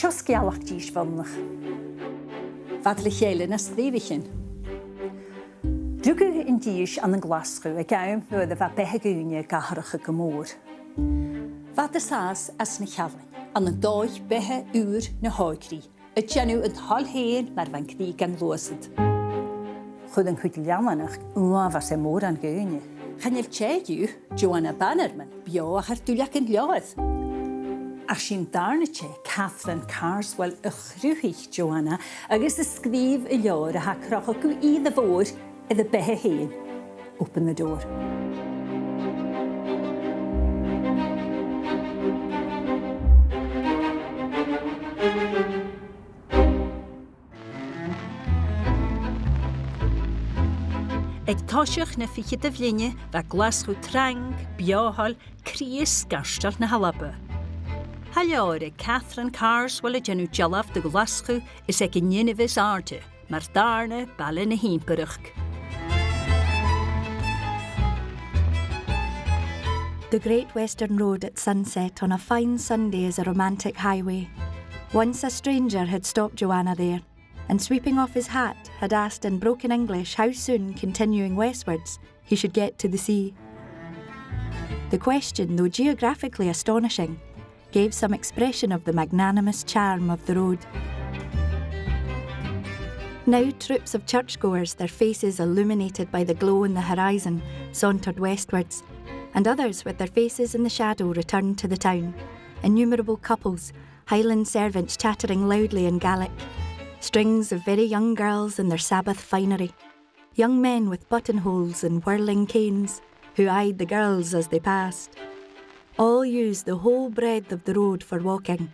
Sàr-Sgeòil díosbhoirionnach. Fad le chéile na sríomhichin. Drúgadh in díos an Glaschu a gabhaim nuair a bheith bethe gúine gathracha go mór. Fad sás as na chealainn an dòigh-beatha úr na hágraí, a déanú an thalhéin mar bhain crí gan luasad. Chud an chuid leananach uafar sé mór an gúine. Channeil téadú Joanna Bannerman beo a chartúlaach an leodd. Ach sin darna sé Catherine Carswell a chhrúthaigh Joanna agus a scríomh i leor a ha crocha go iad a bhór i the bethe héin. Open the door. Ag toiseach na ficheadamh linne bheith Glaschu trang, beáthal, críos garstal na halaba. Halleáir Catherine Carswell a genú dealbh de Glaschu is ag gníanamhis áirte, mar darna baile na hímpaireach. The Great Western Road at sunset on a fine Sunday is a romantic highway. Once a stranger had stopped Joanna there, and sweeping off his hat, had asked in broken English how soon, continuing westwards, he should get to the sea. The question, though geographically astonishing, gave some expression of the magnanimous charm of the road. Now troops of churchgoers, their faces illuminated by the glow in the horizon, sauntered westwards, and others with their faces in the shadow returned to the town. Innumerable couples, Highland servants chattering loudly in Gaelic, strings of very young girls in their Sabbath finery, young men with buttonholes and whirling canes, who eyed the girls as they passed. All used the whole breadth of the road for walking,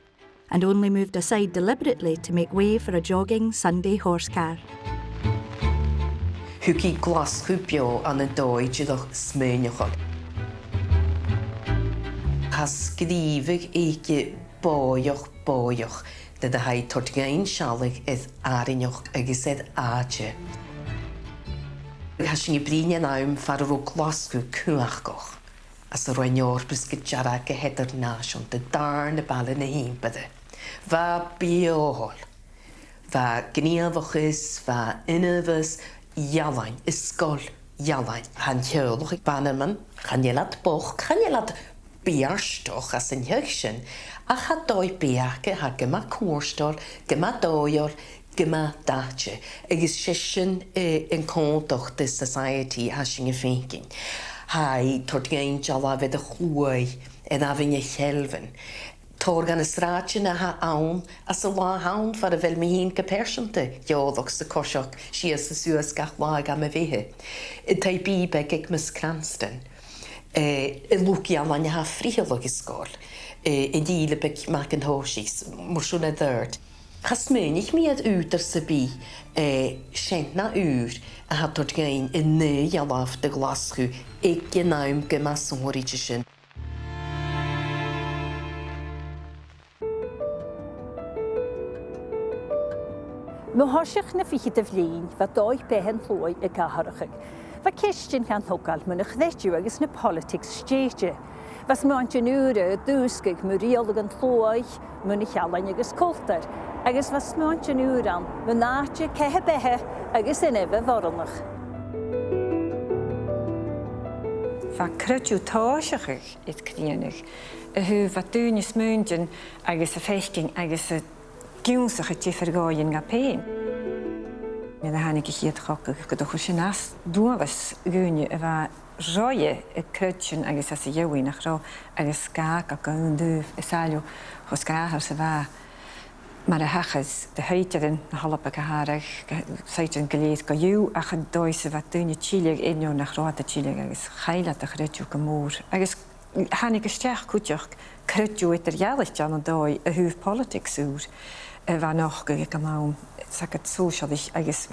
and only moved aside deliberately to make way for a jogging Sunday horse car. Húcí Glaschu beo an dòigh-beatha smuaintean. Scríomhaigh éige bóioch de haid togail sealaigh is áireanach agus áte. Has sin i bríne naim far ro Glaschu cumhang as a roineor brisket jara go heidir náisiún de darna baile na hímpaireach. Bha beáthal, bha gníomhachas, bha inmhas, jaalainn, iscol, jaalainn. Han teaghlach Bannerman, channeilad boch, channeilad bearstoch as an heag sin, a cha dòigh-beatha ha gyma cuarstal, gyma dóiol, gyma daite, agus sé sin in contoch de society ha sin a thinking. Hai togail dealbh a chuaigh in a bhíine cheilbhain. Torgan is ráte na ha ann as a lá haun far a bhfuil mi hín go persanta dealach sa cosach sias sa suas gach lá am a bhíthe. I tai bíbe ag Miss Cranston. I lúci an ha fríoch is scóil. I díalbh mac an hóisís, mar siún a d'irt. Chas muinnig miad útar sa bí sin na úr a ha togail in nu dealbh de Glaschu ag gnáim go mas sóiríte sin. Mo thoiseach na ficheadamh lín bheith dòigh-beatha an tlói a gathrachaigh. Bheith ceistin gan togail muna chnéitiú agus na politics stéite. Bheith smuaintean úra dúscaigh mu rialach an tlóig muna chealainn agus cultar, agus bheith smuaintean úran mu náte cethe bethe agus inibh bhoirionnach. Bheith creidú toiseach is críanach, a thu bheith dúine smuaintean agus a feiscin agus a giúnsach a tífargáin ga péin. Mé a hánig chéad choca go do chusin as dúmhas gúine a bheith roie a creidsin agus as a dheoí nach rá agus scach a gan dúh isáiliú chu scáthar sa bheith mar a hachas de héitean na halapa go háireach saitin go léad go dú a chu dóis a bheith dúine tíileag inniu nach ráta tíileag agus chaile a chreidú go mór. Agus hánig isteach cúteach creidú idir dhealacht an dóid a thuh politics úr. Bheith nach go mám sagad sóisialis agus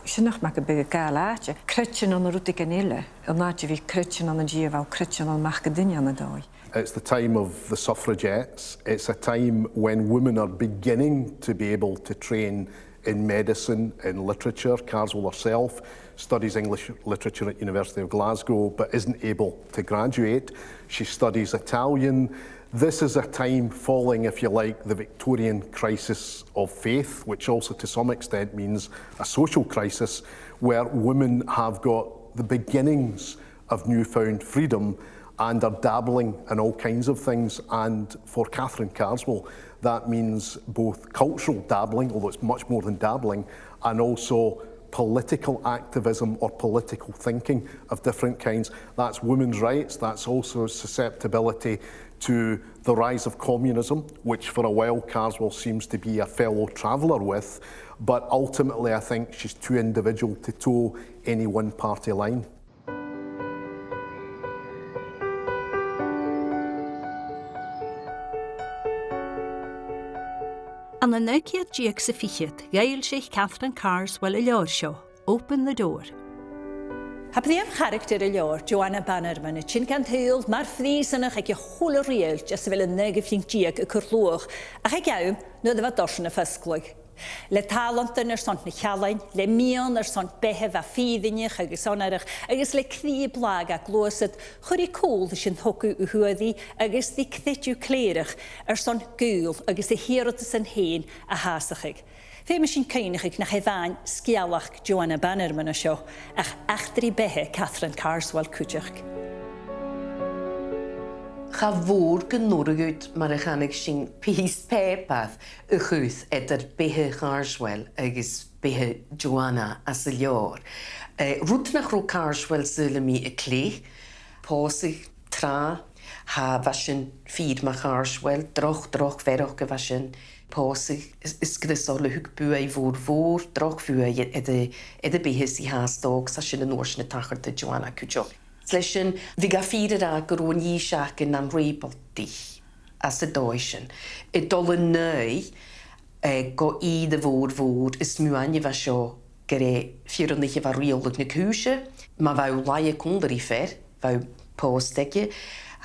sinnach me go be gá láte. Creidsin an rúta gan ile, an náte bhí creidsin an díomh creidsin an meach go duine an dóid. It's the time of the suffragettes. It's a time when women are beginning to be able to train in medicine, in literature. Carswell herself studies English literature at University of Glasgow but isn't able to graduate. She studies Italian This is a time following, if you like, the Victorian crisis of faith, which also to some extent means a social crisis, where women have got the beginnings of newfound freedom and are dabbling in all kinds of things. And for Catherine Carswell, that means both cultural dabbling, although it's much more than dabbling, and also political activism or political thinking of different kinds. That's women's rights, that's also susceptibility to the rise of communism, which for a while Carswell seems to be a fellow traveller with, but ultimately I think she's too individual to toe any one party line. An na nuciad díag sa fichead, gael sich Catherine Carswell a leor seo, Open the Door. Heb ddim character y leor, Joanna Bannerman, y chyn gan teul, mar ffrisanach ac y chwl y riel, jas fel y negafling díag y cwrlwch, ac ag awm, nid yma dorsan y ffysglwg. Le talent yn sont na chalain, le mion sont behef a ffyddinich agos onarach, agos le cri blag a glosad, chwri cwl sy'n hogu u hwyddi, agos di cthetiw clerach, sont gwyl, agos y hirod yn hen a hasachig. Fe mae sy'n cynnig na hefan sgealach Joanna Bannerman o sio, ach achdri behe Catherine Carswell cwtioch. Cha fôr gynwrwyd mar eich anig sy'n pys pepath y chwth edrych behe Carswell agos behe Joanna as y lior. Rwt nach rw Carswell sy'n mi y cle, posig tra, ha fasyn ffyd ma Carswell, droch ferwch y fasyn posig ysgrysol y hwg ei fôr, droch fwy edrych behe si hastog, sa sy'n yn orsyn y tachar dy Joanna cwtioch. Slesyn, fi ga ffyr yr ag yr o'n i siac yn anreibol di, as y doesyn. Y dol yn neu, go I dy fôr, y smuaintean fa sio gyda ffyronnych efo riolwg na cwysio. Mae fawr lai y cwndr I ffer, fawr postegi,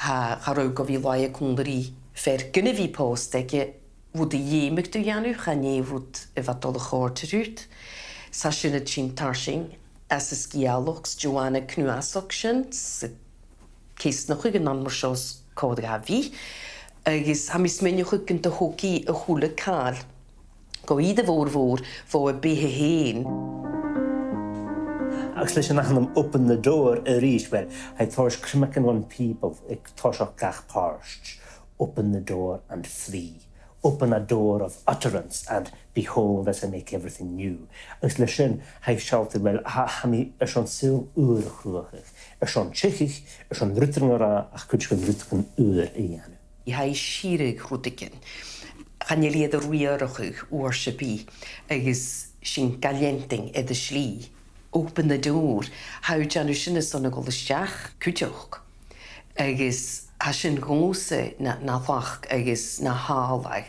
ha rhaid go fi lai y cwndr I ffer gyda fi postegi, fwyd I iemig dwi anw, cha nie fwyd efo dol y chor tyrwyd. Sa sy'n y chyn tarsing, as y sgealwchs Joanna cnwasog sy'n, ceisnwch ag yn anmwrsios cod ga fi, agos ham ismeniwch ag yn dyhogi y chwle cael. Go I dy fôr fo y behe hen. Ac leis yn achnam open the door y rys, wel, hai thors crymac yn one people, ag thors o'ch gach parst. Open the door and flee. Open a door of utterance and behold as I make everything new. Ac leis yn hai sialtid, wel, ha mi son syl ŵr y chwlwch. Son tchechich, son rytring o'r ach cwtch yn rytring ŵr I anu. I hai sirig rwdigyn. Chan I liad y rwyarwch o'r sybi, agos sy'n galienting edrych sli. Open the door, hau janw sy'n yson y golysdiach, cwtioch. Agos a sy'n gwmwse na ddach agos na halag,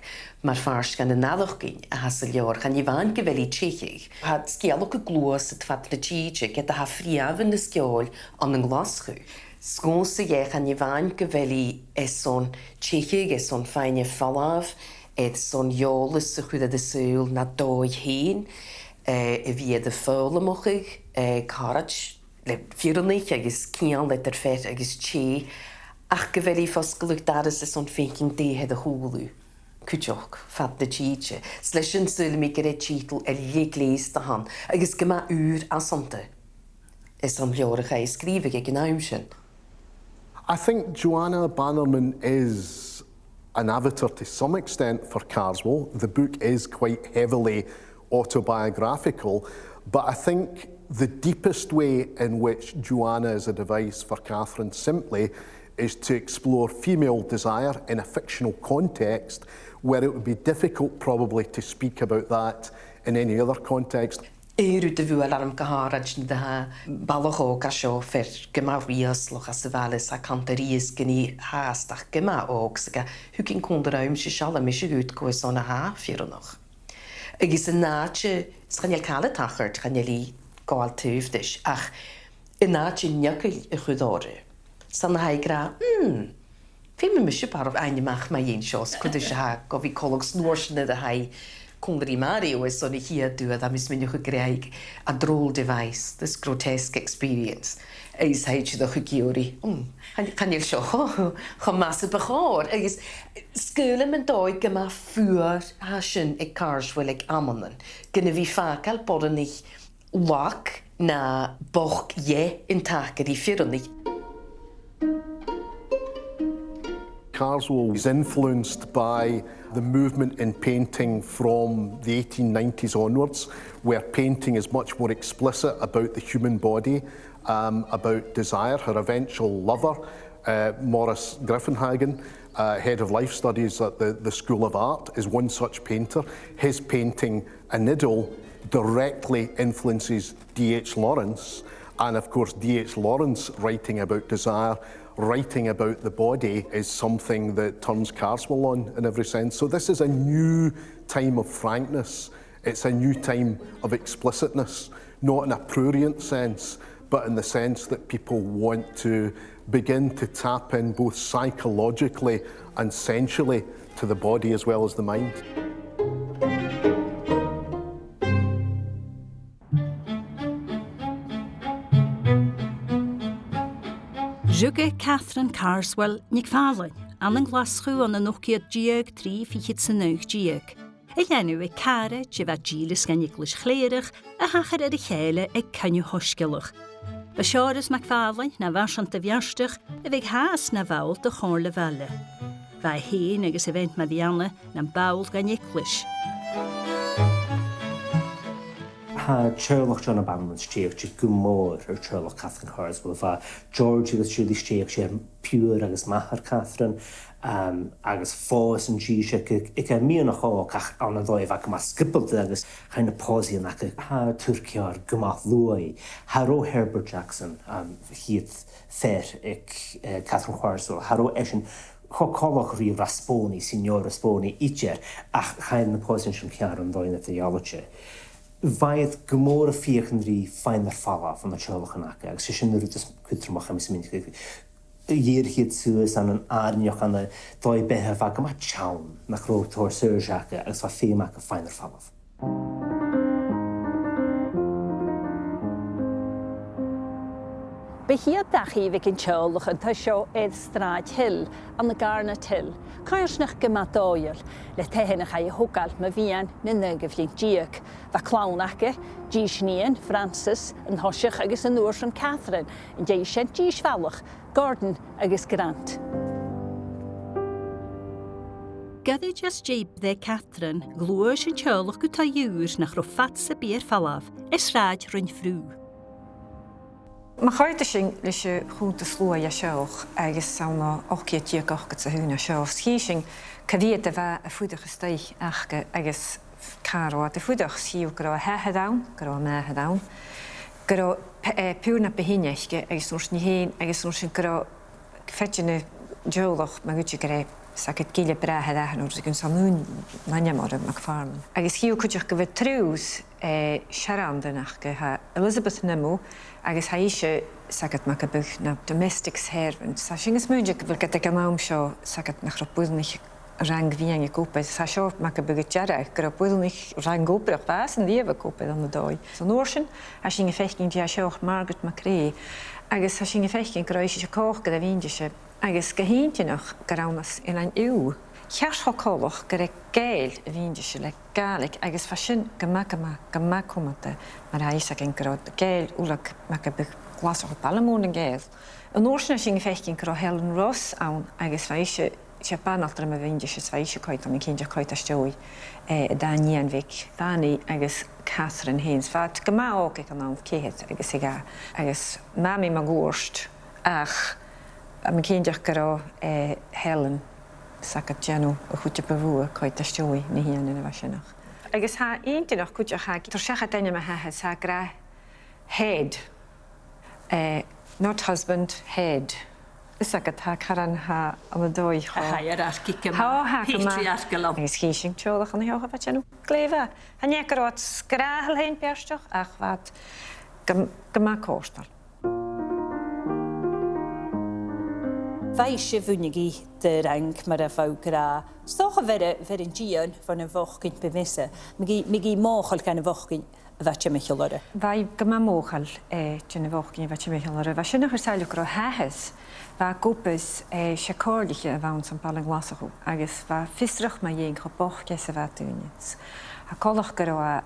mae'r ffars gan y naddwch gyn a has y lior chan I fan gyfeli tchechig. Ha sgealwch y glwys y tfad na tchechig gyda ha friaf yn y Sgeòil ond yn Glaschu. Sgwmwse ie chan I fan gyfeli eson tchechig, eson ffain y ffalaf, eson iolus y chwyd y sŵl na dòigh hen, fi y ffôl ymwchig, caraj, le ffyronnych agos cian letter fet agos chi, ach gyfeli ffosgolwg daras eson thinking dehed y hwlw. Cwtioch, fad na tchitche. Slesyn syl mi gyda tchitl ligleis da han, agos gyma asante. Eson liorach ei sgrifig ag yn awmsyn. I think Joanna Bannerman is an avatar to some extent for Carswell. The book is quite heavily autobiographical, but I think the deepest way in which Joanna is a device for Catherine simply is to explore female desire in a fictional context where it would be difficult probably to speak about that in any other context. Rwy'n fwy ar am gyharad yn dda balwch o gasio fer gyma rias loch as y falis a cantaris gyni hast ach gyma og sy'n hwgyn cwndr awm sy'n sial am eisiau gwyd gwys o'n a ha ffyronoch. Agos yn naatio, sgan i'n cael y tachart, gan i'n gael tyfdys, ach yn naatio niacil y chwydori. Sa'n na hai gra, fi mynd mysio parof ein ymach mae un sios, cwyd eisiau ha gofi colog snwrs yn y hai Cwngri Mario is son I hier dŵad am ysmynwch y greig a drôl device, this grotesque experience. Eis haid sydd o'ch y giwri. Can il sio, cho mas y bachor. Eis, sgwyl am yn doi gyma ffwyr hasyn e Carswell ag amonan. Gyna fi ffacal bod yn eich wak na boch ie in taker I ffyrwnig. Carswell was influenced by the movement in painting from the 1890s onwards, where painting is much more explicit about the human body, about desire. Her eventual lover, Maurice Griffenhagen, head of life studies at the School of Art, is one such painter. His painting, An Idyll, directly influences D.H. Lawrence, and of course D.H. Lawrence writing about desire, writing about the body is something that turns Carswell on in every sense. So this is a new time of frankness. It's a new time of explicitness, not in a prurient sense, but in the sense that people want to begin to tap in both psychologically and sensually to the body as well as the mind. Zhuge Catherine Carswell nig fálainn an Glaschu an Nokia diag 3 ficheadamh diag. Lennu e care je wat gilis gan English chléirich a hachar y chéile ag canniu hosgilach. Ba siaras mac fálainn na varsant a viarstach a vig haas na vaul de chorle valle. Vai heen agus event ma vianne na baul gan English. Ha Sherlock Joanna Bannerman steach gumór Sherlock Catherine Carswell va George agus Julie steach pure agus mahar Catherine agus fós an jíise ik mí nach chach an dóibh ag mas skippelte agus chaine bhoirionnach ha Turciar gomach luai Haró Herbert Jackson hiad fer ag Catherine Carswell Haró esin chocolach rí Rasponi Signor Rasponi itcher ach chaine na bhoirion sin cear an dóine theology. Vaid gomór a fiachan rí feinar falla van na Sherlock agus sé sin ruútas cutrumach am min dhéirchiad suas an airneoch an dòigh-beatha fa gama teann nach rótóir Sàr-Sgeòil agus fa féach a feinar falla. Behiad dachi vig in Sherlock an seo Straid Hill an Garnet Hill. Carsnach gyma dòigh le tehenach a hogal ma vian na nugaflin diag. Va clownake, Gishnian, Francis, an Hoshach agus an Urshan Catherine, and Jason Gishvalach, Gordon agus Grant. Gadi just jeep de Catherine, glúis in Sherlock go ta júr nach rofatse beer falav, is raad run frú. Ma chaite sin leis chuúnta slua a seoch agus sauna ochciad díagachgad sa húna seoch. Schísing cadíad a bheith a fuidach staich achge agus caro a fuidach síú go a heheadán, go a meheadán, go púrna behineiche agus ús ní héin agus ús sin go fetjine geolach ma gúte go sagad gíle brehead achan úr gon samún naniamar mag farman. Agus hiú chuideach go bheith trús searandanach go ha Elizabeth Nimmo agus haise sagad mac a buch na domestic servant. Sa sin is múide go bhfuil go ag am seo sagad nach builnich rang bhíange cúpa. Sa seo mac a bugad dearach go builnich rang góbrach bheas an díomh cúpa an na dóid. So nóir sin a sin fechcinn dia seoch Margaret Macrae agus a sin fechcinn go éis se cóch go a bhíide se agus go héinteach go ramas in an iú. Chearthchocólach go gael a bhíide se le Gaelic agus fa sin go macumata mar a is agin go gael úlach mac a buch Glaschu Ballamón an gael. An nóir sin fechcinn go Helen Ross ann agus faise se banachtar a bhíide se faise coit am cinnte coit a steoi danían vic Fanny agus Catherine Haynes. Fat go mág ag an an céhead agus i ga agus mami ma gúrst ach am cinnteach go Helen sagad Jenno a chuute bhua coit a steoi na hían in a bhaisiach. Agus ha eintinach chuteach ha tar secha daine a hethe sa gra head not husband head. Is sagad ha caran ha am a dóigh Hierarchica patriarchal. Agus císing teolach an heocha fa Jenno gléfa. Ha necarát sgrahel hein persteach ach wat gama cóstal. Weisje vunigi de rank mar a fawgra. Stocha ver in gian van een wochkin bemisse. Migi mochel kan een wochkin wat je mechalore. Wij gama mochel tjene wochkin wat je mechalore. Wat je nog eens eigenlijk ro hahes. Wa gopes shakordige wa ons een paar Glaschu. Agus wa fistrach ma jeng gebochje se wat units. A kolach gro a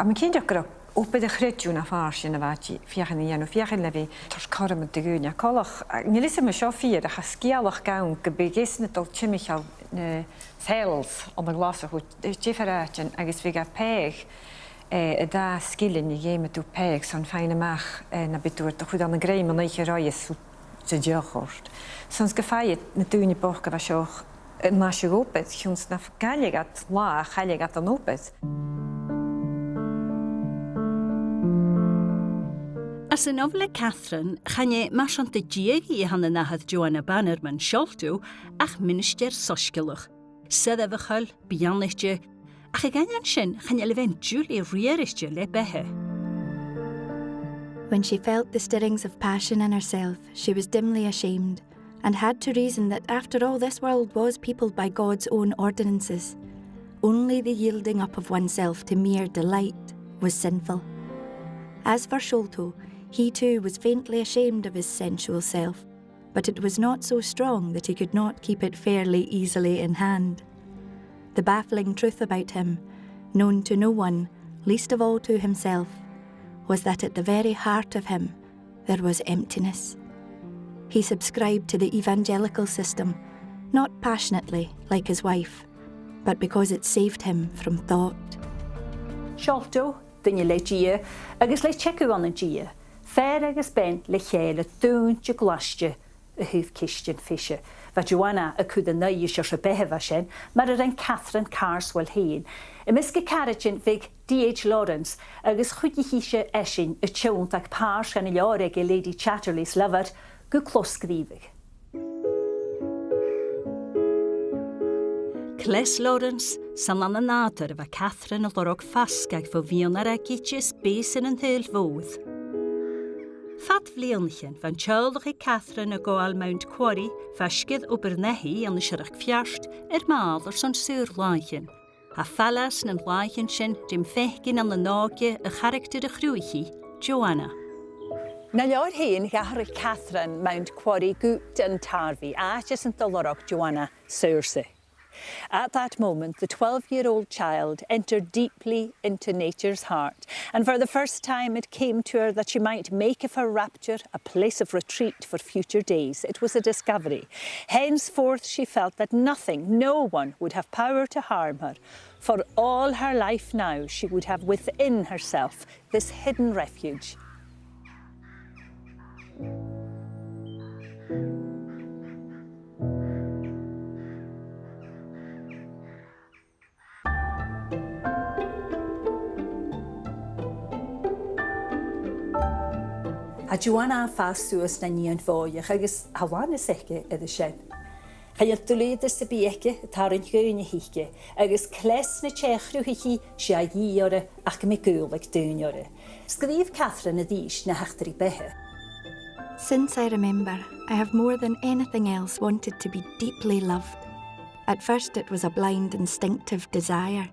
me kindje gro op de creidmheach na farsi na wat ficheadamh ficheadamh levi tors karm de gúne kolach. Ni lisse me shofier a hascealach gaun ge begisne dol chimichal sales on the Glaschu. Different agus vi ga peg. Da skillen je game to peg son ficheadamh na bedoert de goed aan de greim en je roies te jochort. Soms gefaiet na dúne boch ga shoch na shopet juns na Gaelic la Gaelic an opet. As yn ofle Catherine, chan je marchant de diegi han yn ahad Joanna Bannerman sioltw ach minister Sàr-Sgeòil. Sedefachal, biannichtje, ach y ganyan sin chan je lefen Julie rierichtje le behe. When she felt the stirrings of passion in herself, she was dimly ashamed, and had to reason that after all this world was peopled by God's own ordinances. Only the yielding up of oneself to mere delight was sinful. As for Sholto, he too was faintly ashamed of his sensual self, but it was not so strong that he could not keep it fairly easily in hand. The baffling truth about him, known to no one, least of all to himself, was that at the very heart of him there was emptiness. He subscribed to the evangelical system, not passionately like his wife, but because it saved him from thought. Sholto, dyn le gia, agus le checu an gia. Fair agus ben le chéile dúntje glasje a húf kistjen fische. Va Joanna a cúd a nui se behe va sin, mar an Catherine Carswell heen. I miske carriagin vig D.H. Lawrence agus chudji hiise esin a tjónt ag párs gan a leoreg e Lady Chatterley's lover go kloskrivig. Cles Lawrence, san an nader va Catherine a lorog fasgag fo vianar a gitjes besen yn hyl fóð. Fat vleonchen van tjöldige Catherine a goal Mount Quarry fasgedd o bernehi an y siarach fiarst maler son surlaichen. A fallas yn laichen sin dim fechgin an y nogje a character a chrwychi, Joanna. Na leor heen gahar Catherine Mount Quarry gut and tarvi, aches and dolorok Joanna Sàr-Sgeòil. At that moment, the 12-year-old child entered deeply into nature's heart, and for the first time it came to her that she might make of her rapture a place of retreat for future days. It was a discovery. Henceforth she felt that nothing, no one would have power to harm her. For all her life now, she would have within herself this hidden refuge. A Joanna fastúas na níon fóiach agus hawana seice idir sin. Chael dúléad sa bíice tarin gúine hiice agus cles na techrúhichi se a dhíore ach me gúlaigh dúneore. Scríomh Catherine a dhís na heachtarí bethe. Since I remember, I have more than anything else wanted to be deeply loved. At first it was a blind instinctive desire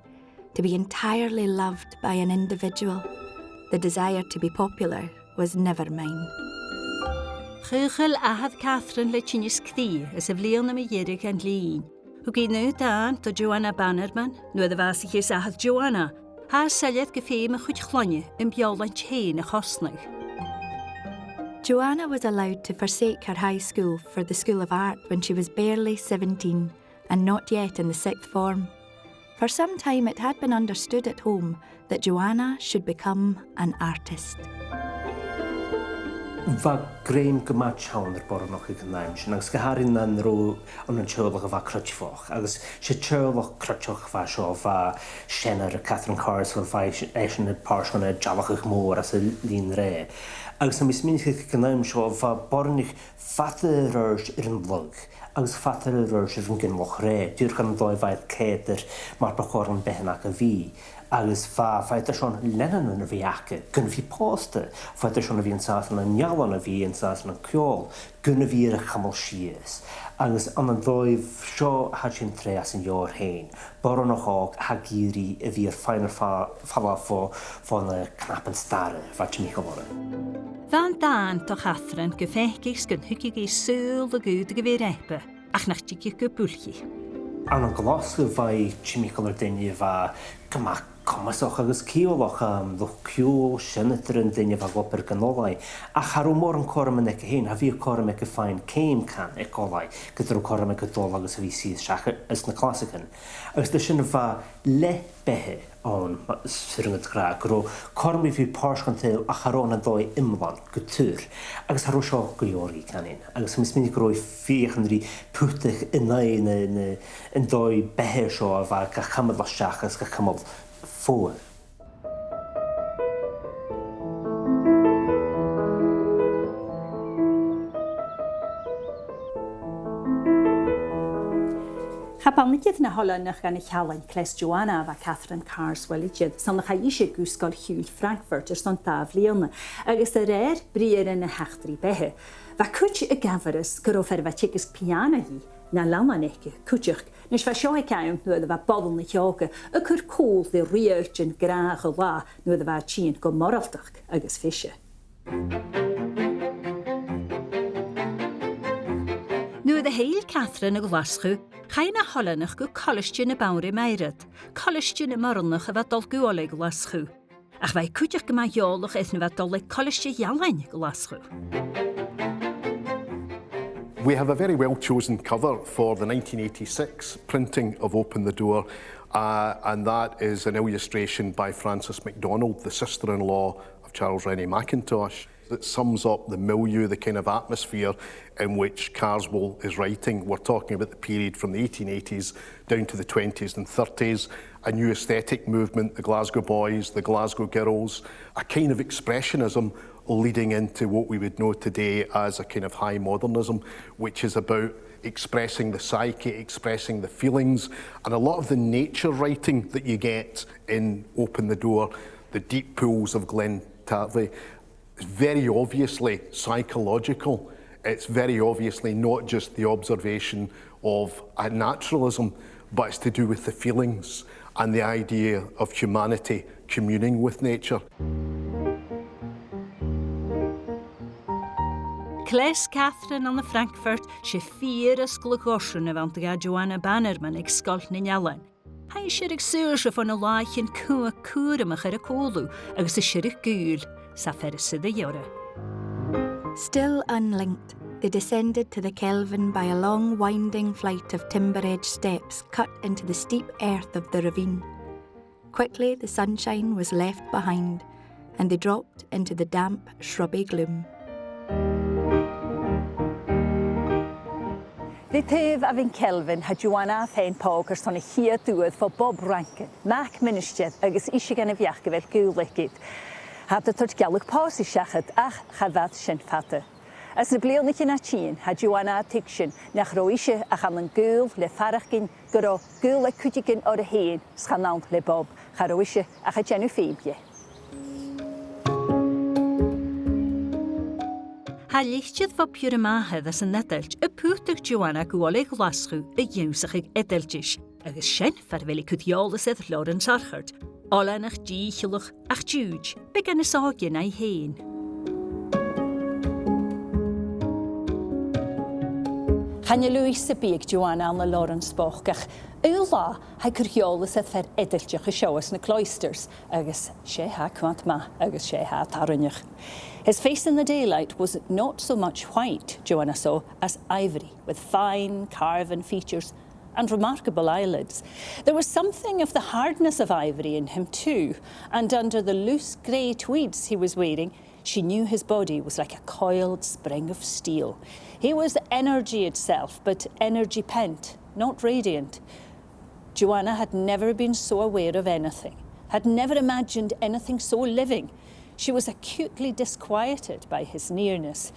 to be entirely loved by an individual. The desire to be popular was never mine. Chugel ahad Catherine le chinis cthi as a vleon am yerig and lean. Who gei nu dan to Joanna Bannerman, nu the vasich ahad Joanna, ha sellet gefeim a chud chlonje in biolant heen a chosnig. Joanna was allowed to forsake her high school for the School of Art when she was barely 17 and not yet in the 6th form. For some time it had been understood at home that Joanna should become an artist. Va greim gymaint hawn bourgeois ag naim sin, agus gaharin an ro an teaghlach a va crutchfoch, agus se teaghlach crutchach va seo va Shenner a Catherine Carswell va eisiau páirsean a jalach mór as a lín ré. Agus am is minnig gnaim seo va bourgeois fatar rörs an vlog, agus fatar rörs an gynloch ré, dúr gan dóibh céidir mar bachor an behanach a bhí. agus fáilte seán lenan an a bhí acha, gunna bhí pásta, fáilte seán a bhí an sásan an neallan a bhí an sásan an ceol, gunna bhí a chamal sias. Agus an dóibh seo had sin tréas an jór hain. Bourgeois ha gíri a bhí feinar falla fá na knap an starre, fat mi geworden. Van daan to Catherine go féicis gon thuigi súl a gúd go bhí répe, ach nach tíigi go búlchi. An Glasgow bhai chimical daine bha cumach cumasach agus cíolach do ciú sinnatar an daine bha gopur ganolai. A charú mór an corm ag hén, a bhí corm ag fáin céim can ag golai, gyda'r corm ag dol agus a bhí síos seach as na clásican. Agus da sin bha le bethe an syrngad gra, gro corm i bhí pársgan til a charón a dói imlan go túr. Agus harú seo go leorí canin. Agus mis minnig roi fiechan rí pútach in dói bethe seo a bha ga chamad seach as ga chamad fór. Chabannigydd na holanach gan eich halain cles Joanna a Catherine Carswell i gyd, san na eisiau gwsgol hwyl Frankfurt ys don daf leona, agos yr bryr yn y hechtri behe. Fa cwtch y gafarys gyro ferfa tigys piana hi, na lama nege, cwtchach, nes fa sio eich awn nhw edrych fa bobl na chioga, y cwr cwl ddi riert yn grach o la, nhw edrych fa chyn go moraldach agos fisio. Nu de heil Catherine o Glaschu, chain a holanach go colistyn y bawr i meirad, colistyn y mornach a fa dolgwol i Glaschu. Ach fai cwtach gyma iolach eithne fa doleg colistyn ialain Glaschu. We have a very well-chosen cover for the 1986 printing of Open the Door, and that is an illustration by Frances MacDonald, the sister-in-law of Charles Rennie Mackintosh. That sums up the milieu, the kind of atmosphere in which Carswell is writing. We're talking about the period from the 1880s down to the 20s and 30s, a new aesthetic movement, the Glasgow boys, the Glasgow girls, a kind of expressionism leading into what we would know today as a kind of high modernism, which is about expressing the psyche, expressing the feelings, and a lot of the nature writing that you get in Open the Door, the deep pools of Glen Taffy, is very obviously psychological. It's very obviously not just the observation of a naturalism, but it's to do with the feelings and the idea of humanity communing with nature. Cles Catherine an na Frankfurt sé 4 ysgol gorsyn y fant ga Joanna Bannerman ag sgol na Ialain. Hai eisiau ag sŵr fan y laich yn cwa cwrymach ar y cwlw agus y siarach gŵl sa fersydd y iore. Still unlinked, they descended to the Kelvin by a long winding flight of timber-edged steps cut into the steep earth of the ravine. Quickly the sunshine was left behind and they dropped into the damp, shrubby gloom. The tyf a fi'n Kelvin ha Joanna a fhèin pog ar son y hir dŵad fo Bob Rankin, Mac Minister agus eisiau gan y fiach gyfer gŵlegyd. Had y tord Gaelic pos i siachad ach chafad sy'n fata. As na bliolnych yn a tîn ha Joanna a tigsyn nach ro eisiau a chan yn gŵl le farach gyn gyro gŵl a cwdigyn o'r hyn sganal le Bob cha ro eisiau a cha genw ffeibie. Ha lichtjad fo pure mahedd as yn edelg y pwtag Joanna gwole Glaschu y iwsach ag edelgis agus sien farfeli cwdiolus edd Lawrence Archard olan ach dichylwch ach diwj be gan y sogyn a'i hen. Chanya Lewis y big Joanna an la Lawrence boch gach la ha cwrhiolus edd fer edelgich y sioas na cloisters agus sé ha cwant ma agus sé ha tarwynach. His face in the daylight was not so much white, Joanna saw, as ivory, with fine carven features and remarkable eyelids. There was something of the hardness of ivory in him too, and under the loose grey tweeds he was wearing, she knew his body was like a coiled spring of steel. He was energy itself, but energy pent, not radiant. Joanna had never been so aware of anything, had never imagined anything so living. She was acutely disquieted by his nearness.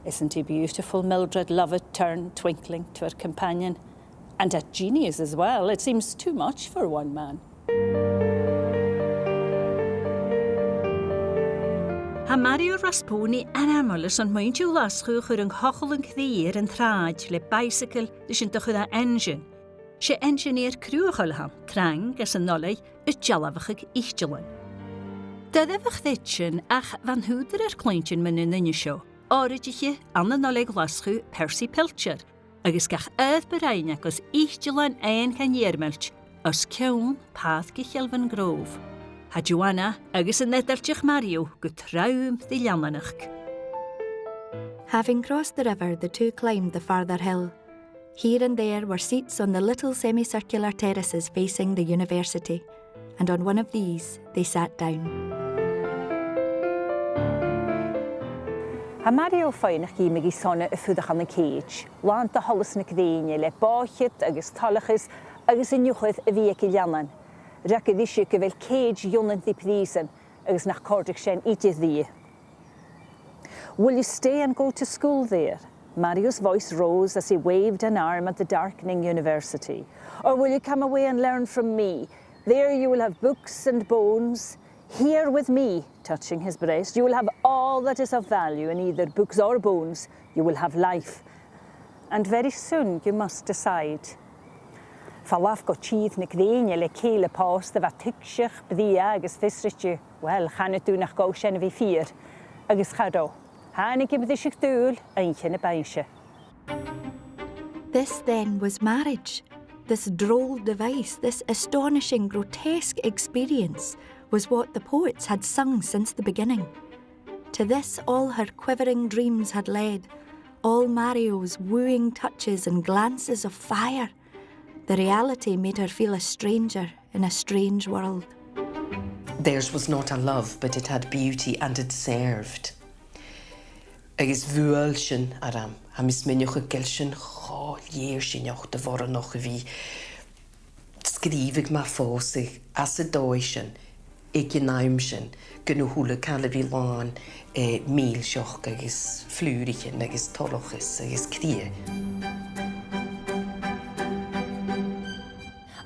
Isn't he beautiful, Mildred Lovett turned twinkling to her companion. And a genius as well. It seems too much for one man. Ha Mario Rasponi anamol is an muintiú Glaschu chur an chochel an cdír an tráid le bicycle dis yn dychwyd a engine. Se engineer cruachol ham, trang as an noleg y jalafachig ichjalan. Dydefach dditsin ach van hwder kleintsin men yn yn sio. Oridjiche an an noleg Glaschu Percy Pilcher. Agus gach berein ac os ichjalan ein can jermelch os cwn path gichelvan grove. Ha Joanna agus yn nedeltich Mario getraum di liamanach. Having crossed the river, the two climbed the farther hill. Here and there were seats on the little semicircular terraces facing the university, and on one of these they sat down. Ha Mario fáinach í meg í sonna a fudach an na céid, lánt a holas na cdéine le báchit agus talachas agus inniuchad a bhí í lianan. Rhac a ddísi go bhfuil céid dionant í prísan agus nach cordic sin idir dhi. Will you stay and go to school there? Mario's voice rose as he waved an arm at the darkening university. Or will you come away and learn from me? There you will have books and bones. Here with me, touching his breast, you will have all that is of value in either books or bones. You will have life. And very soon you must decide. Falaf go tíð na gdéine le céile pásta bheit tuigseach bdí agus fisritú, well, channa tú nach gó sin bhí fír, agus chadó. Hánig I bdíisiach dúil ainche na bainse. This then was marriage. This droll device, this astonishing, grotesque experience was what the poets had sung since the beginning. To this all her quivering dreams had led, all Mario's wooing touches and glances of fire. The reality made her feel a stranger in a strange world. Theirs was not a love, but it had beauty and it served. Agus bhuail sin aram, ha mis minneach a gil sin chá léir sinneach de bhoirionnach a bhí scríbhigh mar fósaigh as a dóigh sin, ag an naim sin, gynnu húla cala bhí lán míl seoch agus flúrichin agus tolachas agus cria.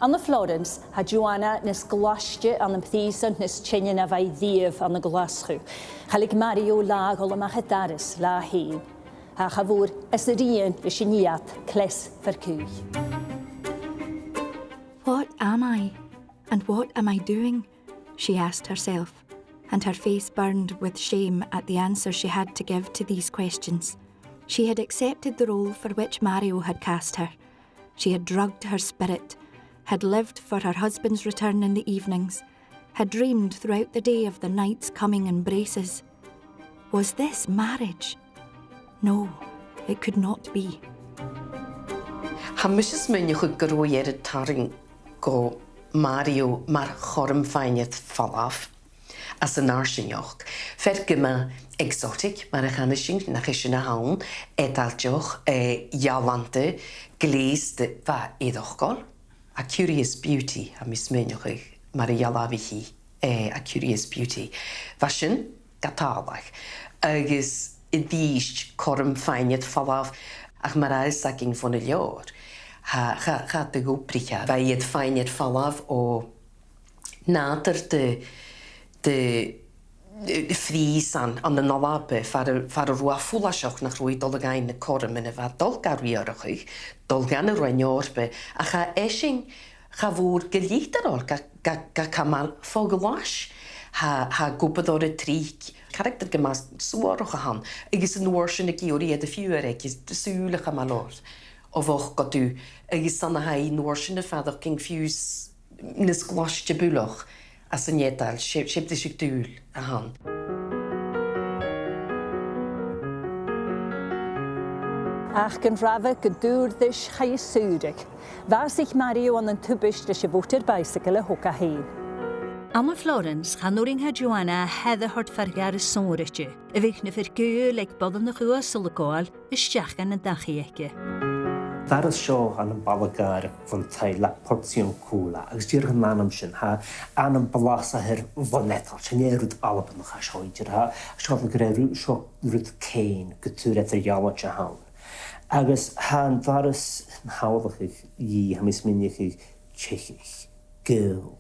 An na Florence ha Joanna nes glaschte an na pthísan nes tsinne na bhai díomh an na Glaschu. Chalig Mario lag ola mach daris la heen. Ha chavúr es a rian le sinniat cles vercúi. What am I? And what am I doing? She asked herself, and her face burned with shame at the answer she had to give to these questions. She had accepted the role for which Mario had cast her. She had drugged her spirit, had lived for her husband's return in the evenings, had dreamed throughout the day of the night's coming embraces. Was this marriage? No, it could not be. Ha mishes minneach go roiéad taring go Mario mar chorm fáinnead falaf as an arsinneach. Fer gyma exotic mar a chanishing nach sin a haun etalteoch jalante gléiste va edochgol. A curious beauty ha mis minneach mar a jalavihi a curious beauty. Vashin gatalach agus idíist chorm fáinnead falaf ach mar a saging von a leor. Ha de go pricha. Vai iad fáinnead falaf o nátar de frís an na nolabe far a rua fúlaseach nach roi dolagain na chorm in a bheit dolgarwiarach dolgan a roineorbe a cha eising cha fwr gylítarol ga camal fogelwash ha gwbador a tríc character gymas swarach a han agus yn warsin a giori ed a fiúreg is súlach a malor o foch godú agus san a hai warsin a fadach ging fiús nis glaschte bulach as an jedal sib disig dúl a han. Ach gan rafah go dúrdis chai súdig. Waar sich Mario an an tubish de sivoter bicycle a hoca heen. Amma Florence chanúring ha Joanna heather hort fargar is sonritje. A vich na vergeu leik bodden na gua sylgoal is stiach gan a dachieke. Dar is seo an an balagar van taila portion coola. Agus dir gan manam sin ha an an balasa her vonetal. Sin erud alban na chashoidir ha. Seo na greru seo rud cain gytur etter yalach a hawn. Agus han dar is hawlach yi ha mis minich tchechich. Girl.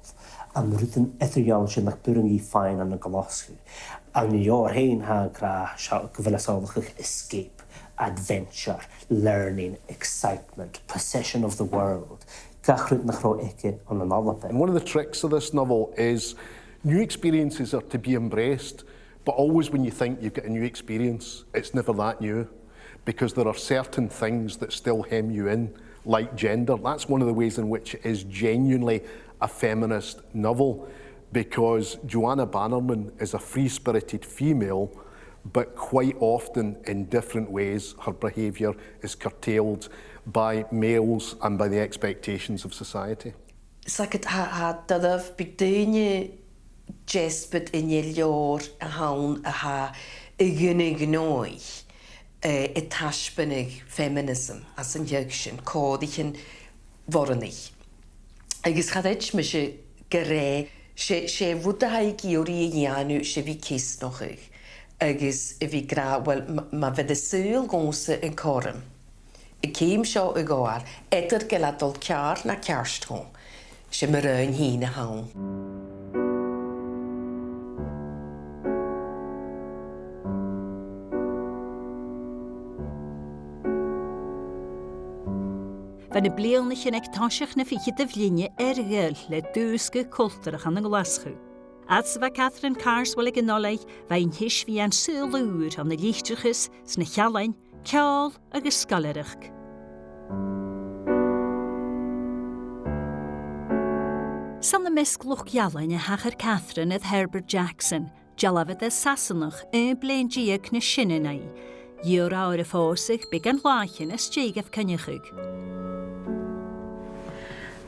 Am rydyn ethriologyn nach bwryngi fhèin an y Glaschu. Am ni o'r hein ha gra gyfelasolwch escape, adventure, learning, excitement, possession of the world. Gachryd nach ro eke on an alape. And one of the tricks of this novel is new experiences are to be embraced, but always when you think you've got a new experience, it's never that new, because there are certain things that still hem you in, like gender. That's one of the ways in which it is genuinely a feminist novel, because Joanna Bannerman is a free-spirited female, but quite often in different ways her behaviour is curtailed by males and by the expectations of society. It's like it dòigh beatha just but in your leor a haun a ha gynnig noi tashbenig feminism as an jögsin códichin voranig. Agus chadech me se gere se vuda ha giori ianu se vi kis noch agus vi gra wel ma ved sul gonse in korm. Céim seo a gáil, idir geladol cear na cearstón, se mar rain hína haun. Van y blianach yn ag tasiach na ficheadamh linne Gael le dúsge cultúrach an Glaschu. As va Catherine Carswell ag anoleg vain his vi an sylúr an na líchtrachus sna chealain, ceall agus scalarach. San na misglwch ialain a hachar Catherine at Herbert Jackson, jalafad a sasanach blaen giag na sinnenai, Ior awr y ffosig began lachin as dealbh cumhang.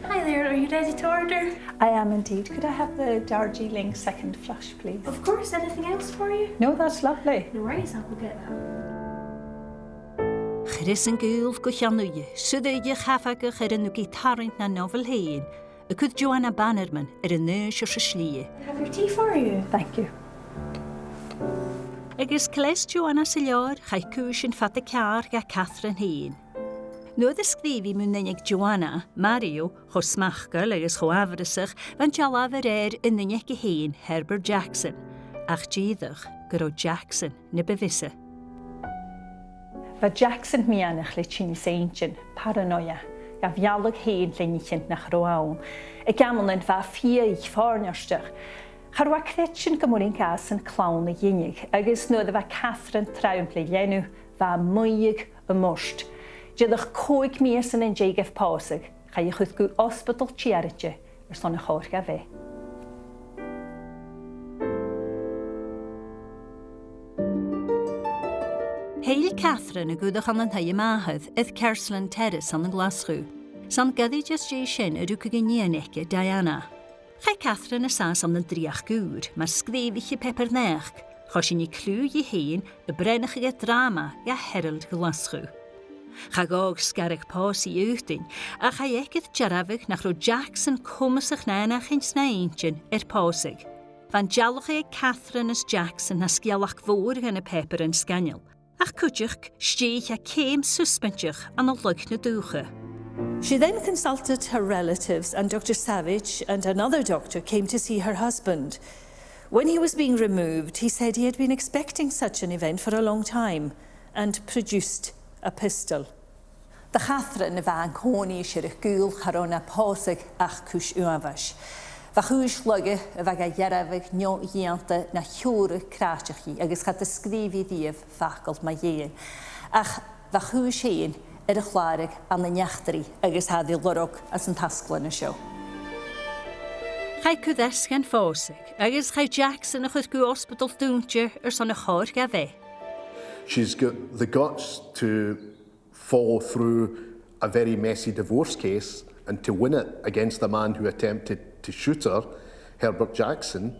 Hi there, are you ready to order? I am indeed. Could I have the Darjeeling second flush, please? Of course, anything else for you? No, that's lovely. No worries, I'll go get that. Chris an gúilh go cheanúide, sudaide chafagach an gitarint na novel hain, a could Joanna Bannerman an nurse or slí. I have your tea for you. Thank you. Agus cles Joanna sa leor, chai cúsin fat a cear ga Catherine hain. Nuair a scríbhí múnaigh Joanna, Mario, chosmachgal agus choafrasach van jalafar in naigh go hain Herbert Jackson, ach díadach go Jackson na bevisse. Va Jackson mianach le tsin seintin, paranoia, ga bhealach hain leinichint nach roáun. I gamelin va fiaich farnearstach. Charwa cretsin gomúrin gas an clown a dhénig, agus nuair a va Catherine traump le lénu, va muig a most. Diadach cóig mías an dealbh pásig, cha I chud go ospedal tíaritje son a chóir ga bheith. Hail Catherine a gúdach an taie máthad ith Kerslan Terrace an Glaschu. San gadi just jay sin a rúca gníaneice Diana. Chai Catherine a sás an dríach gúr, mar scríbhiche pepernech, chosin I clú I hain a brennachige drama ga Herald Glaschu. Chagog scarach pási útain, a chaiecid jarafig nach ro Jackson cumasach nánach in snaintin pásig. Van jalach Catherine as Jackson na scialach fór gan a pepper and scaniel. Ach cúteach stíich a céim suspentach an a lug na dúcha. She then consulted her relatives, and Dr. Savage and another doctor came to see her husband. When he was being removed, he said he had been expecting such an event for a long time and produced a pistol. The Catherine na bhean cóní siach gúil charona pásig ach cúis uavash. Va chúis luge a bheith a dhearabhah neo dhéanta na thiúra cráteachí agus chat a scríbhí díobh facailt ma dhéan. Ach va chúis héin a chláirigh an na neachtarí agus hadí lorog as an tascla na seo. Chai cúdesgan fósig, agus chai Jackson a chud go ospedal dúntir son a chóir ga bheith. She's got the guts to follow through a very messy divorce case and to win it against the man who attempted to shoot her, Herbert Jackson,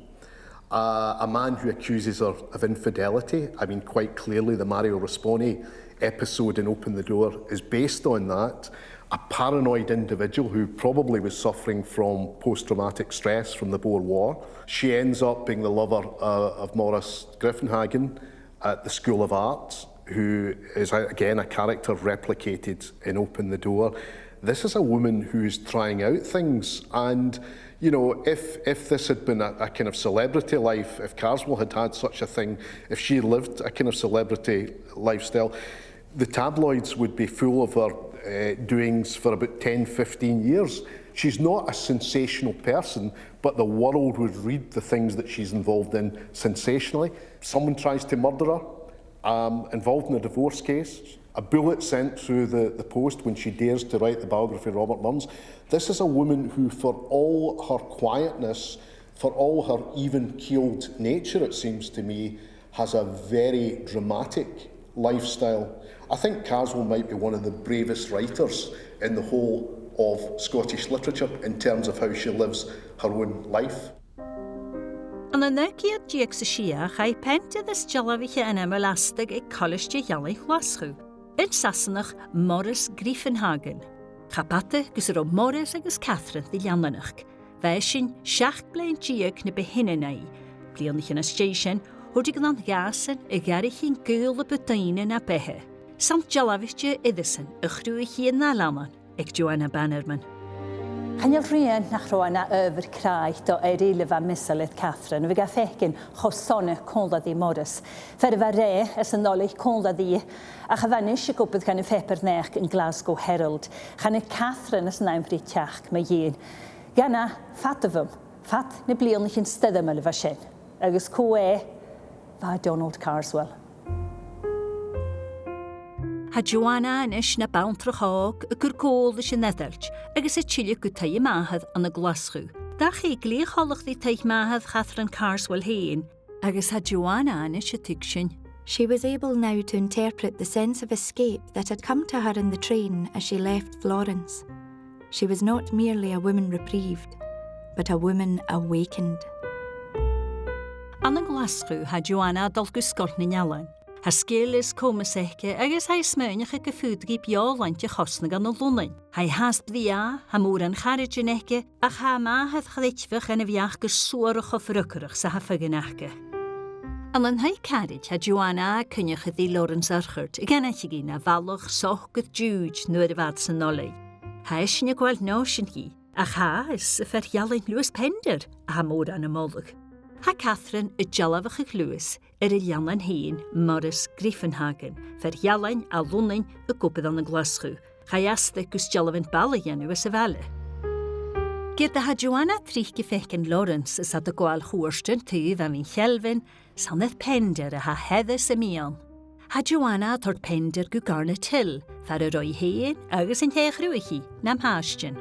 a man who accuses her of infidelity. I mean, quite clearly the Mario Rasponi episode in Open the Door is based on that. A paranoid individual who probably was suffering from post-traumatic stress from the Boer War. She ends up being the lover of Maurice Griffenhagen at the School of Art, who is again a character replicated in Open the Door. This is a woman who's trying out things, and You know, if this had been a kind of celebrity life, if Carswell had had such a thing, if she lived a kind of celebrity lifestyle, the tabloids would be full of her doings for about 10, 15 years. She's not a sensational person, but the world would read the things that she's involved in sensationally. Someone tries to murder her, involved in a divorce case, a bullet sent through the post when she dares to write the biography of Robert Burns. This is a woman who, for all her quietness, for all her even-keeled nature, it seems to me, has a very dramatic lifestyle. I think Carswell might be one of the bravest writers in the whole of Scottish literature in terms of how she lives her own life. An an nerciad diag sa siach ai pente this jalaviche an emelastig e college jali Glaschu. In Sassenach Morris Griffenhagen. Chapate gus Morris agus Catherine di Liananach. Weishin siach blein diag na behinnenai. Blianich in a station, hodig an gasen e garich in gule betaine na behe. Sant jalaviche edison, a chruichi na laman, ek Joanna Bannerman. Chanel rian nach roana over craig do erile va missalit Catherine, vi ga fecin chosonne konda di Morris. Fer va re as an nolig konda di, a chafanish y gwbydd gan y feper nech in Glasgow Herald. Chan y Catherine as naim fri tiach ma yin. Gana fatafum, fat ne blianich in stedam ala va shen. Agus cwe va Donald Carswell. Ha Joanna yn na bawntrach hog y gwrgôl ys y neddelt, agos y chile gwta'i mahad an y Glaschu. Dach chi glich holach di taich mahad Catherine Carswell hyn, agos ha Joanna yn y tigsyn. She was able now to interpret the sense of escape that had come to her in the train as she left Florence. She was not merely a woman reprieved, but a woman awakened. An y Glaschu ha Joanna dalgus sgolni nyalan. Ha sgil is comaseke agos ha smuainteach ag fúdgi biolantje chosnag an y lúnain. Ha hasp ddia, ha môr an charidjaneke, ach ha mahad chaditfach en y fiach gur suarach o frukkerach sa ha fyganachke. An an hai carid ha Joanna cynnach ydi Lawrence Archert, ganachigi na falwch soch gydd jiwj nwyd y fad sy'n nolei. Ha eisiau ni gweld nosin hi, ach ha is y ferhialyn Lewis Pender, a ha môr an y molwg. Ha Catherine y jalafach ag Lewis y lianan hyn Morris Griffenhagen, ferhialyn a lwnain y gwbydd an y Glaschu. Ha iastig gws jalafyn bala ynu ys y fele. Gyda ha Joanna trich gefecyn Lawrence ys ad y gwael chwrstyn tyf am fi'n chelfyn, sanedd Pender a ha heddys y mion. Ha Joanna tord Pender gw garna til, fer y roi hyn agos yn heich rwychi nam hastion.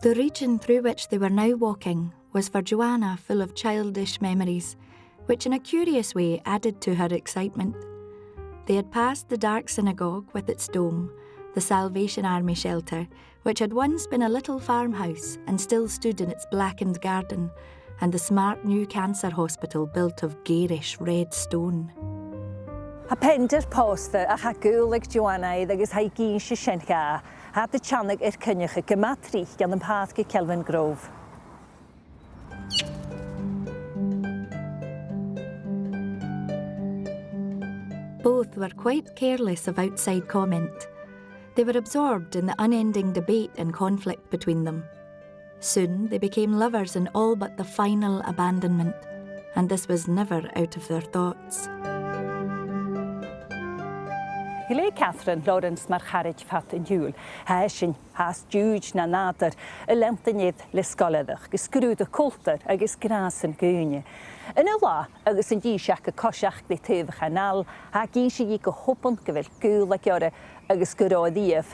The region through which they were now walking was for Joanna full of childish memories, which in a curious way added to her excitement. They had passed the dark synagogue with its dome, the Salvation Army shelter, which had once been a little farmhouse and still stood in its blackened garden, and the smart new cancer hospital built of garish red stone. A Pender poster a ha gúlig Joanna agus ha gyn si shencha, ha dy channig cynnych y gymatrich gan yn path gy Kelvin Grove. Both were quite careless of outside comment. They were absorbed in the unending debate and conflict between them. Soon they became lovers in all but the final abandonment, and this was never out of their thoughts. Gile Catherine Lawrence mar charid fat yn hiwl, ha eisiau has diwj na nadar y lentynnydd lesgoleddach, gys grwyd y cultar agos gras yn gynnu. Yn y la, agos yn ddisiach y cosiach di tyfach anal, ha gynsi i gyhwbon gyfel gwyl ag iore agos gyroedd iaf.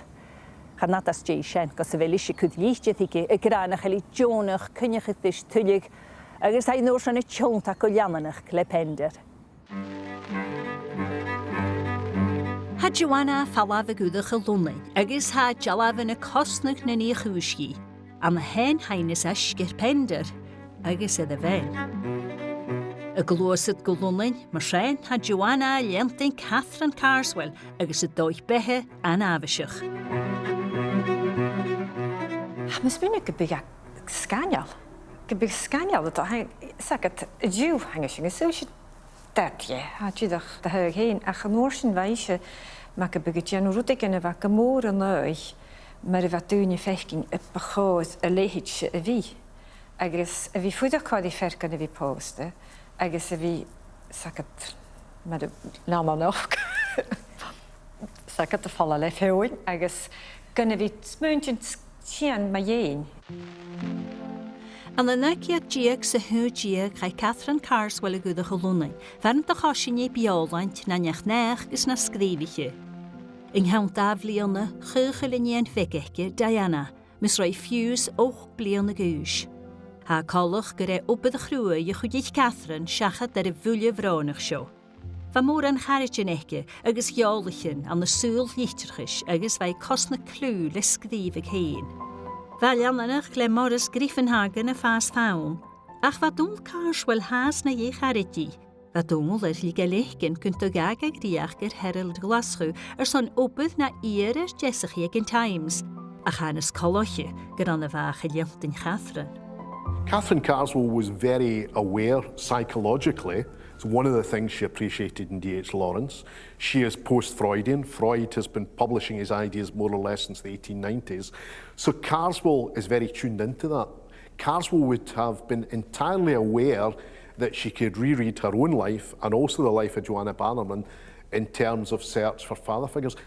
Cha nad as ddisian, gos y fel eisiau cwdlichtio ddigi y granach heli jonach cynnych ydys tylig, agos hain o'r rhan y tjont ac o liananach le Pender. Ha Joanna falaf y gwydach y lwnain, agos ha jalaf yn y cosnwg na ni chwysgi, am hen hainus asgyr Pender, agos edrych fe'n. Y glwysyd gwlwnain, mae rhaen ha Joanna lientyn Catherine Carswell, agos y dòigh-beatha an afysych. Mas byn y gybyg sganial. Gybyg sganial ydw. Sagad y diw hangys yng Nghymru. Dartje, ha ddydach dy hyg hyn, ach yn o'r sy'n faisio, mae gybyg y dian rwdig yn y fa gymor yn o'i, mae'r efa dŵn i ffechgyn y bychodd y lehyd sy'n y fi. agus a bhí fuidircáid fercan a bhí pósta, agus a bhí sacat námanach sacat a falla le féin, agus gynna bhí smuaintean tían ma dhéin. An na neciad diag sa hú diag chai Catherine Carswell a gúda cholúnaí, fearn do choisiné beolaint na neach nech gus na scríbiche. In hawn da bblionna chuchelinéan figeice Diana, mis roi fiús och blian na gúis. Ha colch go ré op de chrúa je chudíich Catherine seachad ar a bhúile bhránach seo. Fa mór an charitineice agus geolachin an na súl níchtirchis agus bhai cosna clú le scríbig héin. Bheallanach le Morris Griffenhagen a fás faun, ach fa dúl Carswell haas na dhé charití, fa dúl lí galicin cyn togag ag riach gur Herald Glaschu son opydd na i'r jesach in Times, ach hanes coloche gur an a fach a liamtin Catherine. Catherine Carswell was very aware psychologically. It's one of the things she appreciated in D.H. Lawrence. She is post-Freudian. Freud has been publishing his ideas more or less since the 1890s. So Carswell is very tuned into that. Carswell would have been entirely aware that she could reread her own life and also the life of Joanna Bannerman in terms of search for father figures.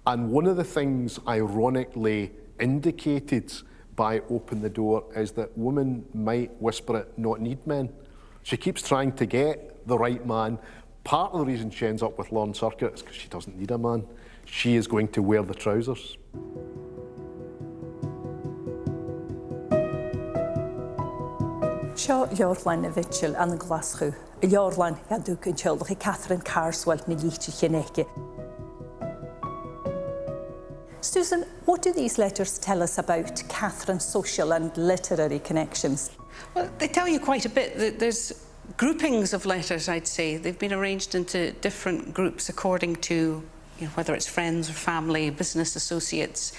And one of the things ironically indicated by Open the Door is that women might whisper it, not need men. She keeps trying to get the right man. Part of the reason she ends up with Lawn Circuit is because she doesn't need a man. She is going to wear the trousers. Seo leorlain a Vigil an Glaschu, a leorlain gadú yn teaghlach Catherine Carswell na líte chineice. Susan, what do these letters tell us about Catherine's social and literary connections? Well, they tell you quite a bit. There's groupings of letters, I'd say. They've been arranged into different groups according to whether it's friends or family, business associates.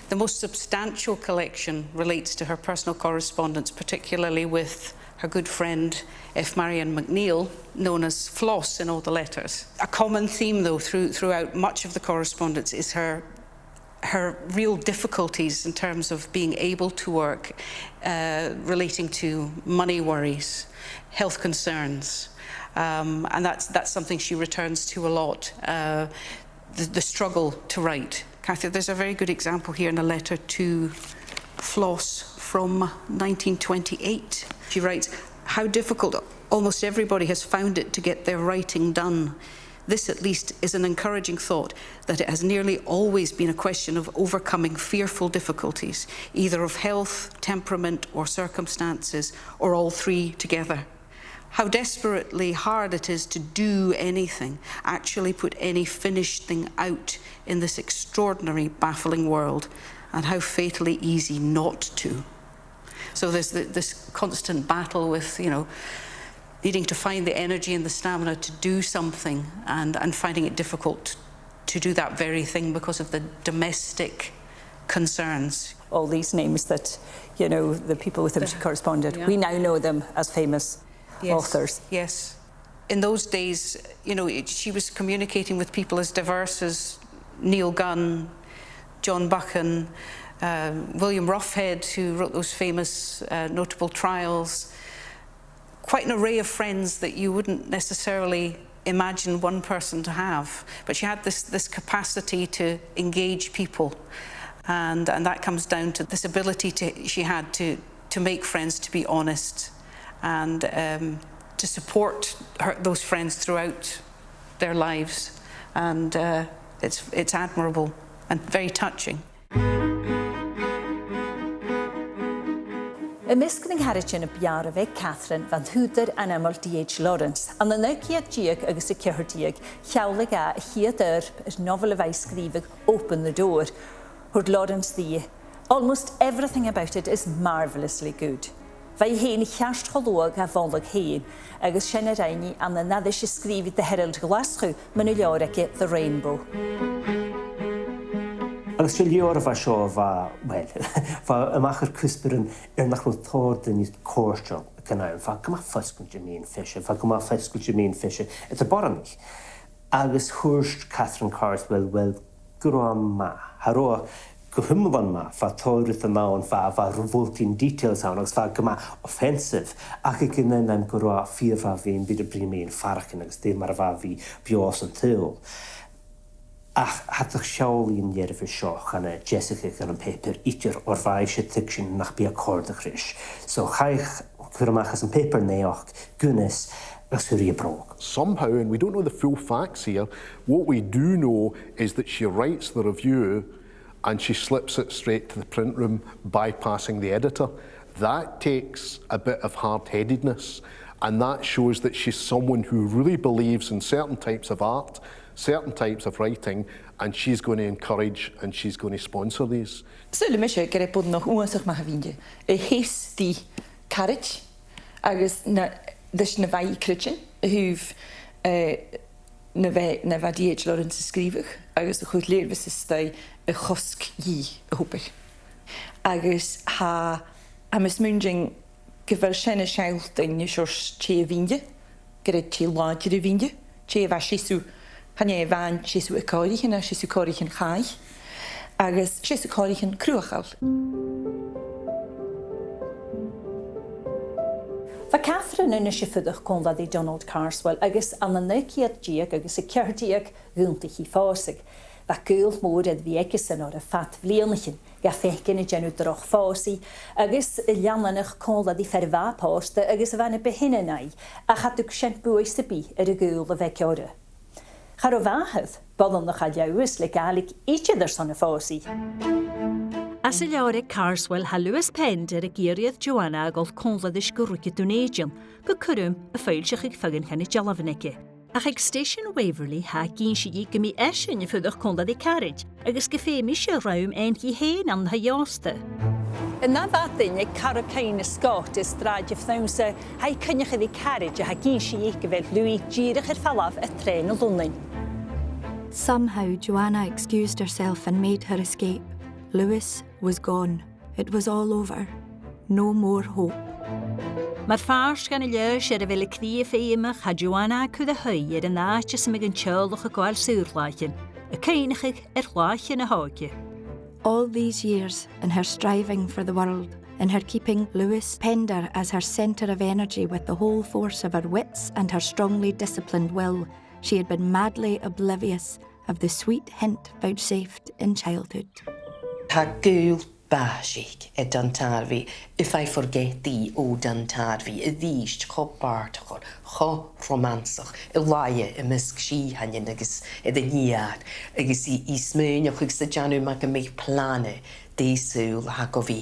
The most substantial collection relates to her personal correspondence, particularly with her good friend F. Marion McNeill, known as Floss in all the letters. A common theme, though, throughout much of the correspondence is her real difficulties in terms of being able to work, relating to money worries, health concerns, and that's something she returns to a lot, the struggle to write. Cathy, there's a very good example here in a letter to Floss from 1928. She writes, "How difficult almost everybody has found it to get their writing done. This, at least, is an encouraging thought that it has nearly always been a question of overcoming fearful difficulties, either of health, temperament, or circumstances, or all three together. How desperately hard it is to do anything, actually put any finished thing out in this extraordinary, baffling world, and how fatally easy not to." So there's this constant battle with, needing to find the energy and the stamina to do something and finding it difficult to do that very thing because of the domestic concerns. All these names that, the people with whom she corresponded, we now know them as famous authors. Yes. In those days, she was communicating with people as diverse as Neil Gunn, John Buchan, William Roughhead, who wrote those famous notable trials. Quite an array of friends that you wouldn't necessarily imagine one person to have. But she had this capacity to engage people. And that comes down to this ability she had to make friends, to be honest, and to support those friends throughout their lives. And it's admirable and very touching. Ymysg yng Ngharitin y biar y fe Catherine van Hwder an aml D.H. Lawrence, an y neciad diag agus y cehar diag, llawlig a hiad novel y fai sgrifig Open the Door, hwyd Lawrence ddi. Almost everything about it is marvellously good. Fai hen llast cholwag a folig hen, agus sian yr aini an y naddys y sgrifig the Herald Glaschu, maen nhw lioreg The Rainbow. Agus sé leor bha seo bha amachar cusparan nach ro thordan is cóirteach canal fa go fascul Jameen Fisher fa go fascul Jameen Fisher it's a boranich agus hurst Catherine Carswell well grama haro Gohumlan ma, fa toirith yn nawn, fa revolting details awn, agus fa gyma offensive. Ac y gynnyn am gwrwa ffyr fa fi'n byd y brin mi'n ffarchan, agus dim ar fa fi bios yn tyl. Ach, hadach siawl i'n yerf y sioch anna Jessica gan yn paper itir o'r fa eisiau fiction nach bi accord y chris. So chaich gwrwmachas yn paper neoch, gwnes, Somehow, and we don't know the full facts here, what we do know is that she writes the review and she slips it straight to the print room, bypassing the editor. That takes a bit of hard-headedness, and that shows that she's someone who really believes in certain types of art, certain types of writing, and she's going to encourage and she's going to sponsor these. So, le mishe gyda bod noch uansach ma hafinde. Y hasty carriage, agus na dus na fai crytchen, hwf na fa died Lawrence ysgrifach, agus y chwyd leir fys ystau y chosg i y hwbach. Agus ha am ysmwnding gyfer sen y siawlt yn y siwrs che y fynde, gyda che làidir y fynde, che fa sisw, han e fan sisw y corich yna, sisw corich yn chai, agus sisw corich yn crwachal. Fa Catherine yn eisiau ffydwch conlad i Donald Carswell agus an yn neuciad diag agus y cerdiag gwyntich i ffosig. Fa gwyl môr edd fi egys yn o'r ffat flionnachin ga fecyn y genw droch ffosi agus y lianlanach conlad i fferfa posta agus y fan y behinnau a chadwg siant bwys y bi yr y gwyl y feciore. Char o fahydd, boddon na chadiawys le Gaelic each other son y ffosi. As y Lawrence Carswell ha Lewis Pender y geiriad Joanna ag olf conladys gwrwyd Dunasian, go cwrwm y ffeil sy'ch ag ffagin chan y jalafnege. Ach ag Station Waverley ha gyn si i gymi esyn y ffydwch conlad i carriage, agos gyffemi si rhawn ein hi hen am ha iosta. Yna fadyn y caracain y Scot ys draed y ffnawsa ha i cynnych iddi carriage a ha gyn si i gyfer Louis girach yr falaf y tren o Lwnnyn. Somehow Joanna excused herself and made her escape. Lewis was gone. It was all over. No more hope. Mae'r ffars gan y lys ar y fel y cri y ffeimach ha Joanna cwyd y hwy ar y naach ys ymig yn tiolwch y gwael sŵrlaichen, y cynachig laichen y hoge. All these years in her striving for the world, in her keeping Lewis Pender as her centre of energy with the whole force of her wits and her strongly disciplined will, she had been madly oblivious of the sweet hint vouchsafed in childhood. Ta gwyl basig e dantarfi, if I forget thee, o dantarfi, y ddysg, cho bartachor, cho romansach, y laie, y mysg si hanyn, agos edd y niad, agos i smynioch agos y janw mag y meich plane, de sŵl hag o fi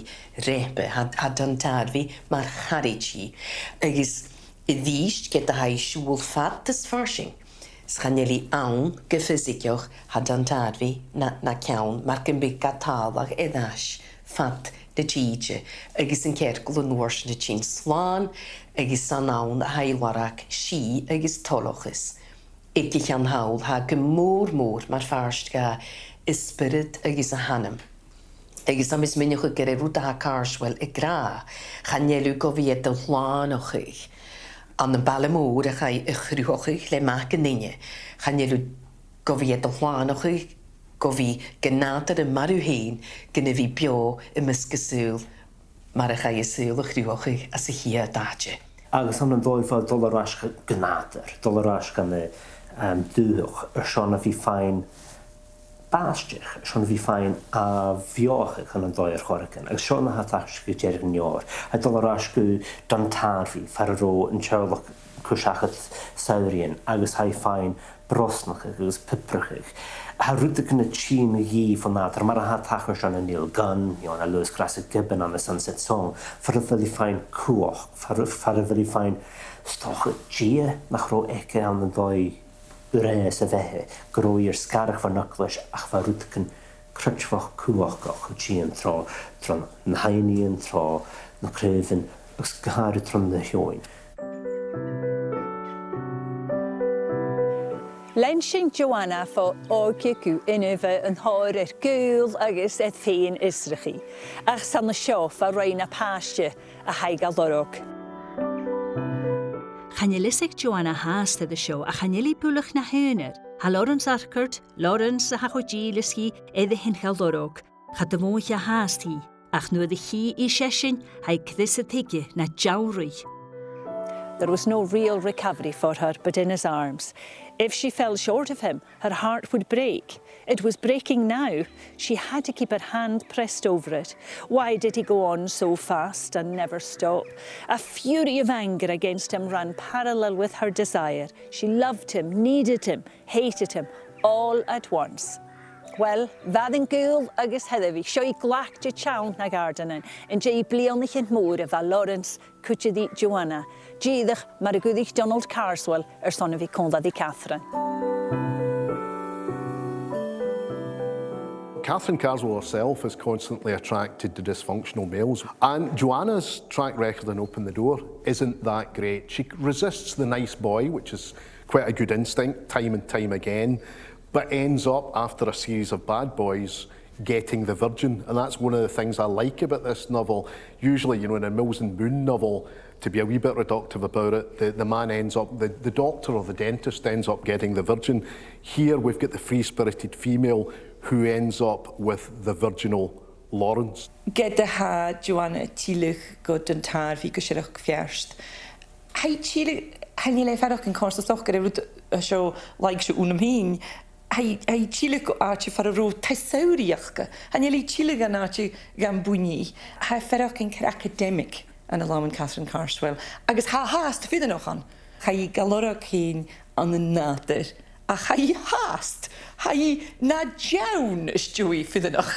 repe, ha dantarfi, mae'r charid si, agos y ddysg gyda hai siŵl ffat ysfarsing. Schaneli awn gyffysigioch hadantadfi na ciawn mae'r gymryd gatalach eddash ffat dy tîdje agos yn cergl yn wars na chyn slan agos san awn hailwarach si agos tolochus. Ydych an hawl ha gymwr mae'r ffarst ga ysbryd agos a hanam. Agos am ysmynioch y gyrra rwda ha Carswell y gra chanelu gofied y wan o'ch eich. An y balamŵr a chai y chrwchych le mac yn nynnu. Chanelu gofied o chwan o'ch eich, gofi gynadar y marw hyn gyda fi bio y mysgysŵl mar a chai y sŵl o chrwchych a sy hi a dadje. Agus am yn ddwy fel dolarasg gynadar, dolarasg am y dwch, y siôn a fi ffain bastich, siôn a fi ffain a fioch yn ddwy ar chwaragan. Agus siôn a hatach gyda'r gynnior. A dolarasg dantarfi, farro yn tiolwch cwsiachat sawrian, agus hai ffain brosnach agus piprachig. Ha rwyd yn y chyn y fan nadar, mar a hatach yn siôn a Neil Gunn, a Lewis Grassic Gibbon on the Sunset Song, farro fel i ffain cwch, farro fel i ffain stoch y gia nach ro eke am y ddwy Ures y fehe, groi'r sgarach fan naclwys ach fa rwyd yn crutchfach cwach goch y chi'n tron nhaini'n tro na crefyn ag sgahar y tron na hioen. Lensyn Joanna fo ogegu unnöfe yn hor gwyl agos edd ffein isrychi, ach san y siof a rhain a pasje a haigal dorog. Chanyelisig Joanna haast the show a chanyeli bwlach na hyner. Ha Lawrence Arkert, Lawrence a hachodji lyski edde hyn chaldorog. Chad y hasty, ach nu the chi I session hai cdysatigi na jawri. There was no real recovery for her but in his arms. If she fell short of him, her heart would break. It was breaking now. She had to keep her hand pressed over it. Why did he go on so fast and never stop? A fury of anger against him ran parallel with her desire. She loved him, needed him, hated him, all at once. Well, that yn gŵl agus heddiw fi, sio I glach dy chawn na gardanan, yn jay blionnich yn môr efo Lawrence cwtidi Joanna, ddych mar y gwyddig Donald Carswell son fi conda di Catherine. Catherine Carswell herself is constantly attracted to dysfunctional males, and Joanna's track record in Open the Door isn't that great. She resists the nice boy, which is quite a good instinct, time and time again, but ends up, after a series of bad boys, getting the virgin. And that's one of the things I like about this novel. Usually, you know, in a Mills and Boon novel, to be a wee bit reductive about it, the man ends up, the doctor or the dentist ends up getting the virgin. Here we've got the free-spirited female who ends up with the virginal Lawrence. Gyda ha Joanna tílech go den tar fi gysirach fiarst. Hai tílech, hai ni le farach yn cors o socher efo sio like sio unam hyn. Hai tílech go archi far a ro taisauriachga. Hai ni le tílech an archi gan bwyni. Hai farach yn cer academic an alam yn Catherine Carswell. Agus ha hast fydd yn ochan. Hai galorach hyn an y nader. A hai hast. Hai na jawn ysdwi fydd yn och.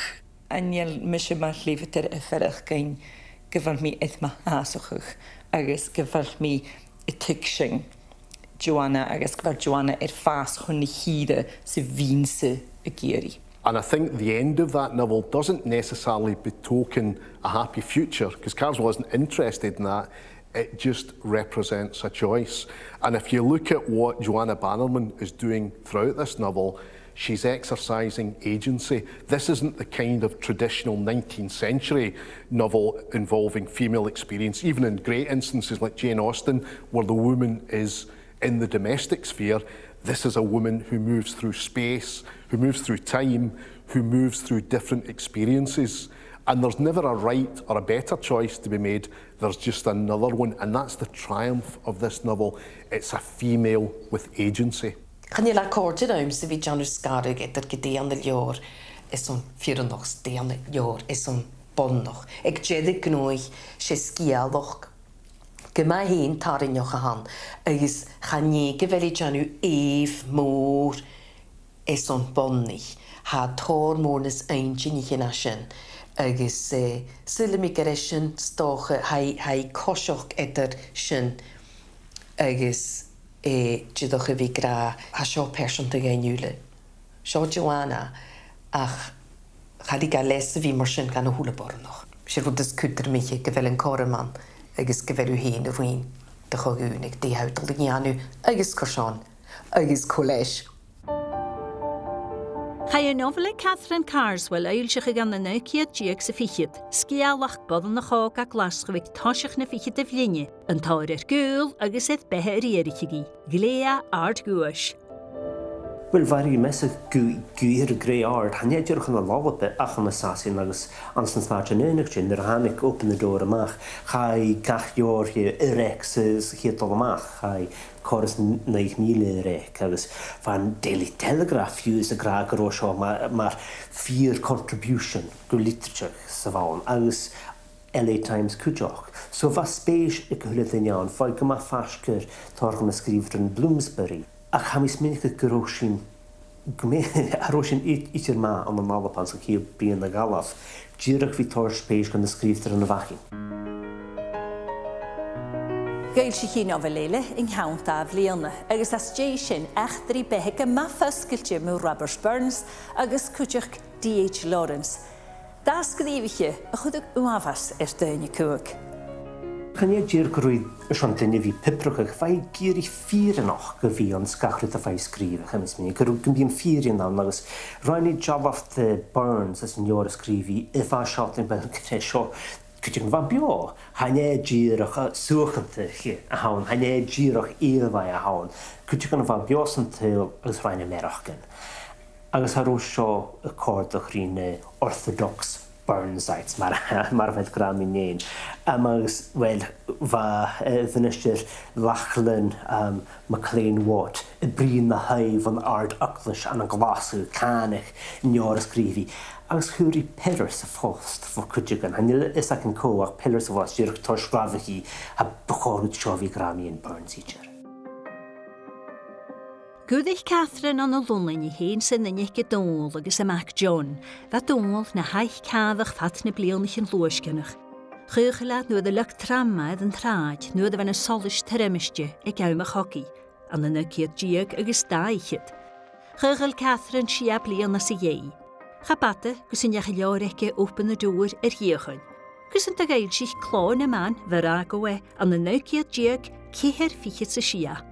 Aniel mysio mar lifeter y ferach gain gyfal mi edma asochwch. Agus gyfal mi y tigsing Joanna agus gyfal Joanna fas hwn I hire sy vinse y geri. And I think the end of that novel doesn't necessarily betoken a happy future, because Carswell isn't interested in that. It just represents a choice. And if you look at what Joanna Bannerman is doing throughout this novel, she's exercising agency. This isn't the kind of traditional 19th century novel involving female experience, even in great instances like Jane Austen, where the woman is in the domestic sphere. This is a woman who moves through space, who moves through time, who moves through different experiences. And there's never a right or a better choice to be made. There's just another one. And that's the triumph of this novel. It's a female with agency. Kan je la korte ruim se vi Janus Skarug etter gedéan de jaar is on fhèin dean jaar is on bonnoch. Ik jedig gnoi se Sgeòil Gema heen tarin joch han. Agus chanie geweli Janu môr is on bonnig. Ha tor mornes eintje nicht in ashen. Agus sille mi gerechen stoche hai kosioch etter shin. Agus Jiddoch vi gra a sio person te gain jule. Sio Joanna ach chadi ga les vi marsin gan a hula bourgeois. Sir rud is kutter miche gevel en koreman agus gevel u heen de wien de chogunig die houtel de janu agus korsan agus college. Chai a novel Catherine Carswell eil sich gan na neukiad diag sa fichead. Sgeòilach bodan na chog a Glaschu toiseach na ficheadamh linne. An tair gŵl agus bethe erichigi. Glea ard gúis. Well, very messa gwyr grey ard. Han ydy'r chyn o lawab ach am asasin agus ansans fach yn unig jyn yr hanig open the door amach. Chai gach yor hi erexes hi tol amach. Chai chorus 9,000 erec agus van Daily Telegraph use a graag ar o sio mar 4 contribution go literature sa fawn agus LA Times cwjoch. So fa spéis y gyhlydd yn iawn, fai gyma ffasgyr torch yn ysgrifr yn Bloomsbury. Ac hamis mynd y gyrosin arosin i'r ma am y malapans ac hi byn y galaf. Gyrach fi tor spéis gan ysgrifr yn y fachin. Gael si chi nofelele yng nghawnt a flionna, agus as sin echtri beheg y maffysgyltio mewn Robert Burns agus cwtioch D.H. Lawrence. Das gyddifiche y chwdig wafas dyn y cwg. Kan je gyr grwyd y siantyn i fi piprwch ag fai gyr I fhèirionach go fi ond sgachlyd a fai sgrifach hamis mi. Gyrw gymbi'n fhèirion agus rhaid ni job of the Burns as yn yor ysgrifi if a siantyn ben gresio Cwtio'n fa bio, hane gyrach a suachanta chi a hawn, hane gyrach eilfai a hawn. Cwtio'n fa bio sy'n teil ys rhain y merach gan. Agus har seo y cordach rhywun orthodox Burnsites, mar fedd gram i nein. Agus, wel, fa ddynystir lachlyn MacLean Watt, y brin na haif o'n ard Uclish an y Glaschu canach nior ysgrifi. Agus hwri pillars y ffost fo cwdigan. Hanil is ac yn co ac pillars y ffost yw'r tor sgrafach hi a bchorwyd siofi gram i yn Burns eacher. Gwydych Catherine an y lwlyn I hen sy'n ynyg y dôl agos y Mac John, fa dôl na haich caddach fat na blielnich yn lwysgynach. Chwchlad nwyd y lyg tramaidd yn thraid, nwyd y fan y solish teremysdi y gawm ych hogi, an y nygiad diag agos daiched. Chwchl Catherine sia bliel na sy iei. Chabata gws yn iach lioreke open y dŵr hiechyn. Gws yn togail sich clon y man fyr agowe an y nygiad diag ciher fichet sy sia.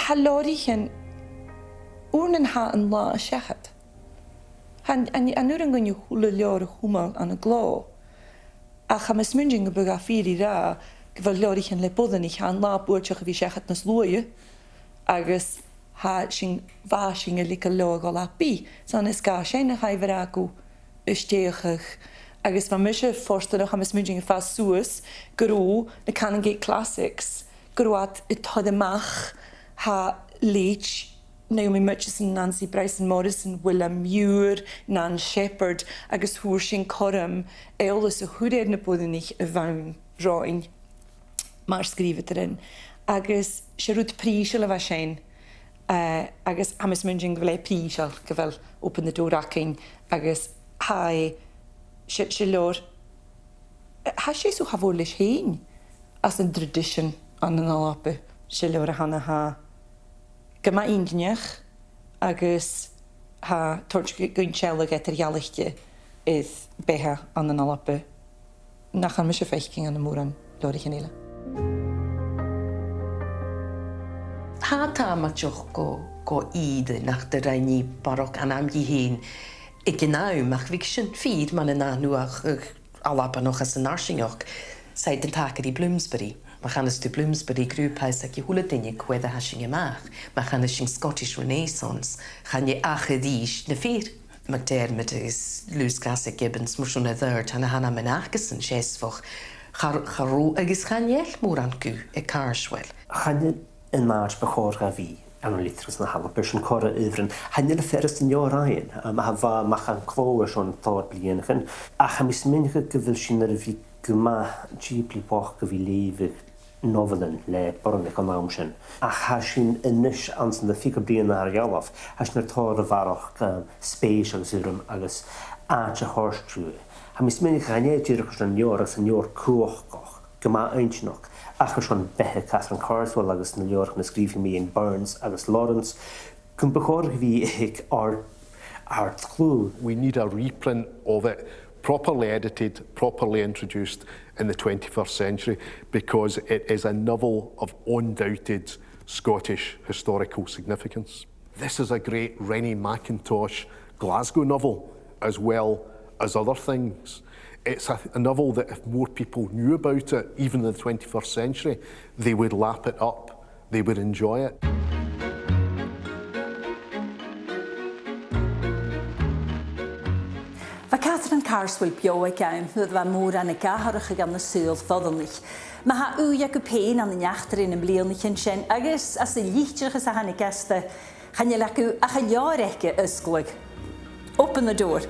Halorichen oornen ha een la shechet. Han uren gun je hule ljore humal aan het glo. Ach ha mes munging buga firi ra, geval ljorichen le podden ich han la boortje wie shechet nas loje. Agus ha sing va singe like lo gola bi. San is ga shene ha veraku ustehig. Agus van mische forste ha mes munging fast suus, gro, de Canongate Classics, groat it hodemach. Ha Leach, Naomi Murchison, Nancy Bryson Morrison, Willem Muir, Nan Shepherd, agus hwyr sy'n corym, eolus y hwyd na bodyn ich y fawn roin, mar sgrifet erin. Agus siarwyd prísel y fa sy'n, agus amas myndjing gyfle prísel, gyfel open the door acing, agus hai, siarlor, ha sies o hafwrlis hyn, as yn tradition an yn alapu, siarlor a hana ha. Gyma ingniach, agus ha torch gwynsielig etter ialichtje idd beha an yn alapu. Nach an mysio feichking an y mwran lori chanela. Ha ta matjoch go ide nach de reini barok an am gi heen. Ik genau mag wiksjen feed man en anuach alapa nog as een narsingach. Seit den taker I Bloomsbury. Maar gaan de Bloomsbury groep huis dat je hule dingen kwede hashing maag. Maar gaan de Scottish Renaissance. Gaan je aghaidh na vier. Maar dermid is Lewis Gasset Gibbons moest zo'n third en Hannah Menachesen chesvoch. Garo agis gaan je moer aan ku e Carswell. Gaan je een maart begoor gavi en een liters na halve persoon korre uvren. Gaan je ferst in jaar aan. Maar va mag gaan kloer zo'n thought blienigen. Ach mis minige gewil shinner vi gma cheaply poch gevi levig. Novelen le bornig an amsen. Ach ha sin inis ans de fica brian ar galaf. Has na tor varach space agus urum agus acha horstrue. Ha mis minnig rhaid dirch an jor as an jor coch gema eintnoch. Ach schon behe Catherine Carswell agus na jor na skrifi me in Burns agus Lawrence. Kun bechor vi ik art clue. We need a reprint of it, properly edited, properly introduced in the 21st century, because it is a novel of undoubted Scottish historical significance. This is a great Rennie Mackintosh Glasgow novel, as well as other things. It's a novel that if more people knew about it, even in the 21st century, they would lap it up, they would enjoy it. Catherine Carswell bio I gawn hwyd fa môr an y gaharach ag an y sŵl foddelnich. Mae ha ywia gwpein an y neachtar yn ymblielnich yn sien, agos as y lichtrach as a hannig gasta, chan y lacw a chan iar ecke ysglwg. Open the door.